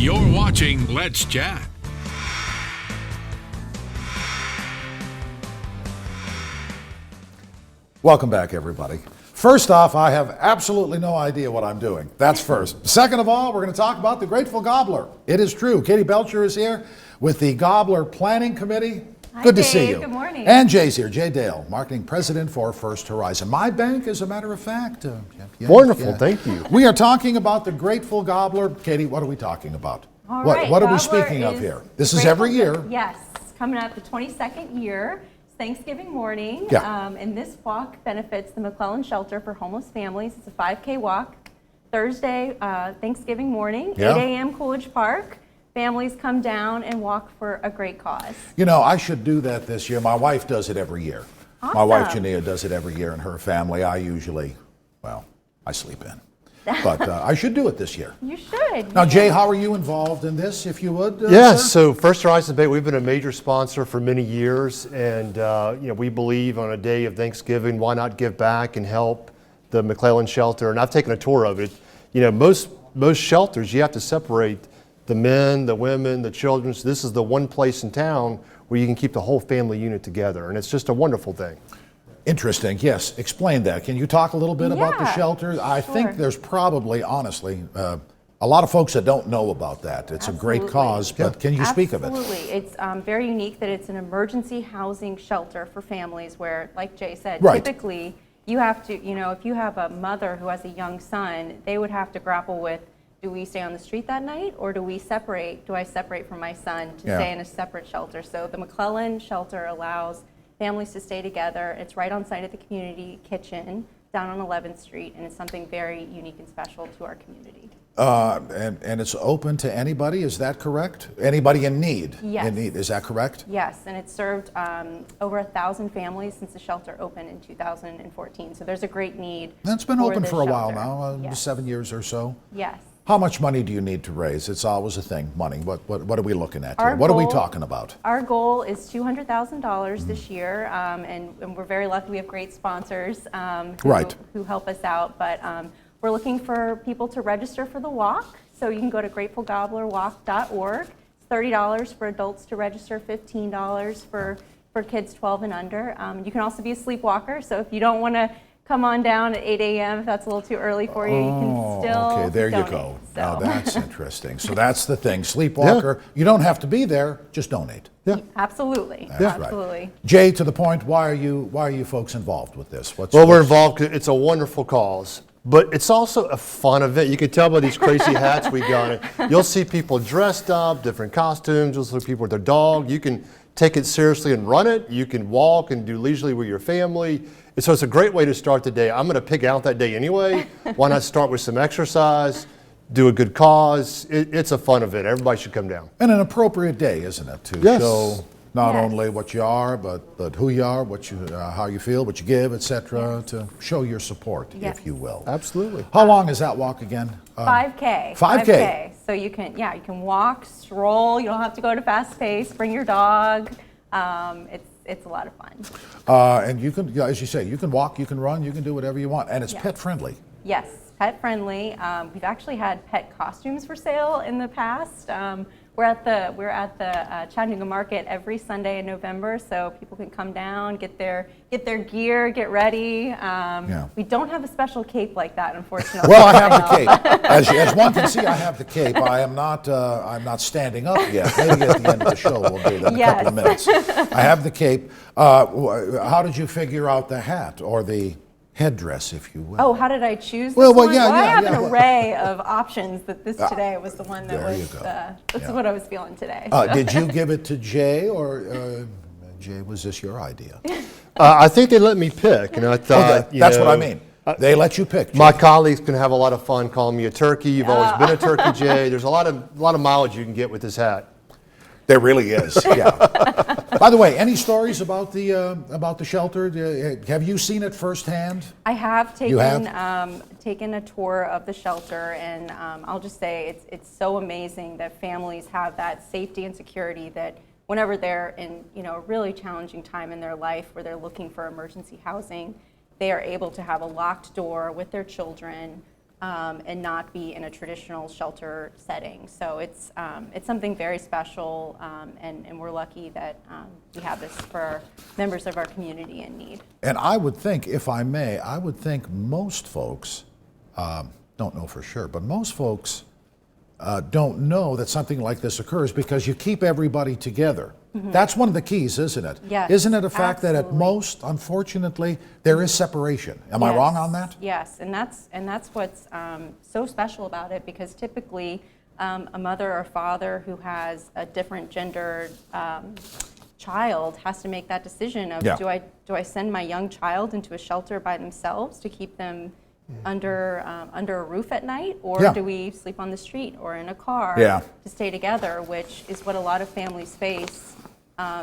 You're watching Let's Chat. Welcome back, everybody. First off, I have absolutely no idea what I'm doing. That's first. Second of all, we're going to talk about the Grateful Gobbler. It is true. Katie Belcher is here with the Gobbler Planning Committee. Hi, Good to Dave. see you. Good morning. And Jay's here. Jay Dale, Marketing President for First Horizon. My bank, as a matter of fact. Wonderful, thank you. We are talking about the Grateful Gobbler. Katie, what are we talking about? All what right, what are we Gobbler speaking of is here? This is every year. Yes, coming up the 22nd year. Thanksgiving morning, Yeah. And this walk benefits the McClellan Shelter for homeless families. It's a 5K walk, Thursday, Thanksgiving morning, Yeah. 8 a.m. Coolidge Park. Families come down and walk for a great cause. You know, I should do that this year. My wife does it every year. Awesome. My wife, Jania, does it every year in her family. I usually, I sleep in. But I should do it this year. You should. Now, Jay, how are you involved in this, if you would? Yes, sir? so First Horizon Bank, we've been a major sponsor for many years, and we believe on a day of Thanksgiving, why not give back and help the McClellan Shelter? And I've taken a tour of it. You know, most shelters, you have to separate the men, the women, the children. So this is the one place in town where you can keep the whole family unit together, and it's just a wonderful thing. Interesting, yes. Explain that. Can you talk a little bit about the Yeah, shelter? I sure. think there's probably, honestly, a lot of folks that don't know about that. It's a great Absolutely. cause, but can you speak of it? Absolutely. It's very unique that it's an emergency housing shelter for families where, like Jay said, Right. typically you have to, if you have a mother who has a young son, they would have to grapple with, do we stay on the street that night or do I separate from my son to Yeah. stay in a separate shelter? So the McClellan Shelter allows families to stay together. It's right on site at the community kitchen down on 11th Street, and it's something very unique and special to our community. And it's open to anybody, is that correct? Anybody in need? Yes. In need, is that correct? Yes, and it's served over 1,000 families since the shelter opened in 2014. So there's a great need. It's been open this for a while shelter. now, Yes. 7 years or so. Yes. How much money do you need to raise? It's always a thing, money. What are we looking at Our here? What are we goal- talking about? Our goal is $200,000 this year, and we're very lucky we have great sponsors Right. who help us out. But we're looking for people to register for the walk. So you can go to gratefulgobblerwalk.org. It's $30 for adults to register, $15 for kids 12 and under. You can also be a sleepwalker, so if you don't want to come on down at 8 a.m. if that's a little too early for you, you can still Okay, there donate. you go. So. Now that's interesting. So that's the thing. Sleepwalker, you don't have to be there, just donate. Yeah. Absolutely. That's right. Absolutely. Jay, to the point, why are you folks involved with this? Well, we're involved 'cause it's a wonderful cause, but it's also a fun event. You can tell by these crazy hats we got. You'll see people dressed up, different costumes. You'll see people with their dog. You can take it seriously and run it. You can walk and do leisurely with your family. And so it's a great way to start the day. I'm going to pick out that day anyway. Why not start with some exercise, do a good cause? It's a fun event. Everybody should come down. And an appropriate day, isn't it, to Yes. show not Yes. only what you are, but who you are, what you, how you feel, what you give, etc., to show your support, Yes. if you will. Absolutely. How long is that walk again? 5K. 5K. So you can walk, stroll. You don't have to go to fast pace. Bring your dog. It's a lot of fun. And you can, as you say, you can walk, you can run, you can do whatever you want, and it's Yeah. pet friendly. Yes, pet friendly. We've actually had pet costumes for sale in the past. We're at the Chattanooga Market every Sunday in November, so people can come down, get their gear, get ready. We don't have a special cape like that, unfortunately. Well, I have the cape. As one can see, I have the cape. I'm not standing up yet. Maybe at the end of the show we'll do that in a couple of minutes. I have the cape. How did you figure out the hat or the headdress, if you will? Oh, how did I choose this Well, one? yeah, I yeah, have yeah, an well- array of options, but this today was the one that there you was, go. that's Yeah. what I was feeling today. Did you give it to Jay, or Jay, was this your idea? I think they let me pick, and I thought, That's what I mean. They let you pick. Jay. My colleagues can have a lot of fun calling me a turkey. You've always been a turkey, Jay. There's a lot of mileage you can get with this hat. There really is. Yeah. By the way, any stories about the shelter? Have you seen it firsthand? I have taken You have? taken a tour of the shelter, and I'll just say it's so amazing that families have that safety and security that whenever they're in a really challenging time in their life where they're looking for emergency housing, they are able to have a locked door with their children, and not be in a traditional shelter setting. So it's something very special, and we're lucky that we have this for members of our community in need. And I would think, if I may, I would think most folks, don't know for sure, but most folks don't know that something like this occurs because you keep everybody together. That's one of the keys, isn't it? Yes, isn't it a fact that at absolutely. most, unfortunately, there is separation? Am I wrong on that? Yes, and that's what's so special about it, because typically a mother or father who has a different gendered child has to make that decision of, do I send my young child into a shelter by themselves to keep them under a roof at night, or do we sleep on the street or in a car to stay together, which is what a lot of families face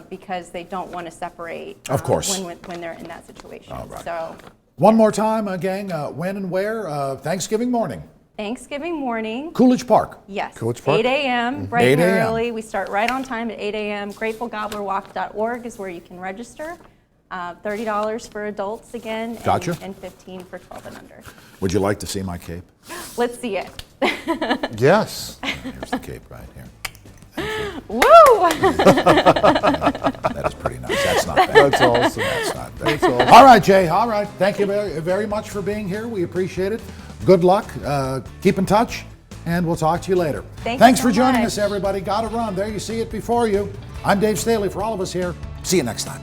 because they don't want to separate. Of course. When they're in that situation. All right. So one more time, gang, when and where? Thanksgiving morning. Thanksgiving morning. Coolidge Park. Yes. Coolidge Park? 8 a.m. bright 8 and a.m. early. We start right on time at 8 a.m. GratefulGobblerWalk.org is where you can register. $30 for adults again, and, Gotcha. and $15 for 12 and under. Would you like to see my cape? Let's see it. Yes. Here's the cape right here. Woo! That is pretty nice. That's not bad. That's awesome. That's not bad. That's awesome. All right, Jay. All right. Thank you very, very much for being here. We appreciate it. Good luck. Keep in touch, and we'll talk to you later. Thanks for joining us, everybody. Gotta run. There you see it before you. I'm Dave Staley. For all of us here, see you next time.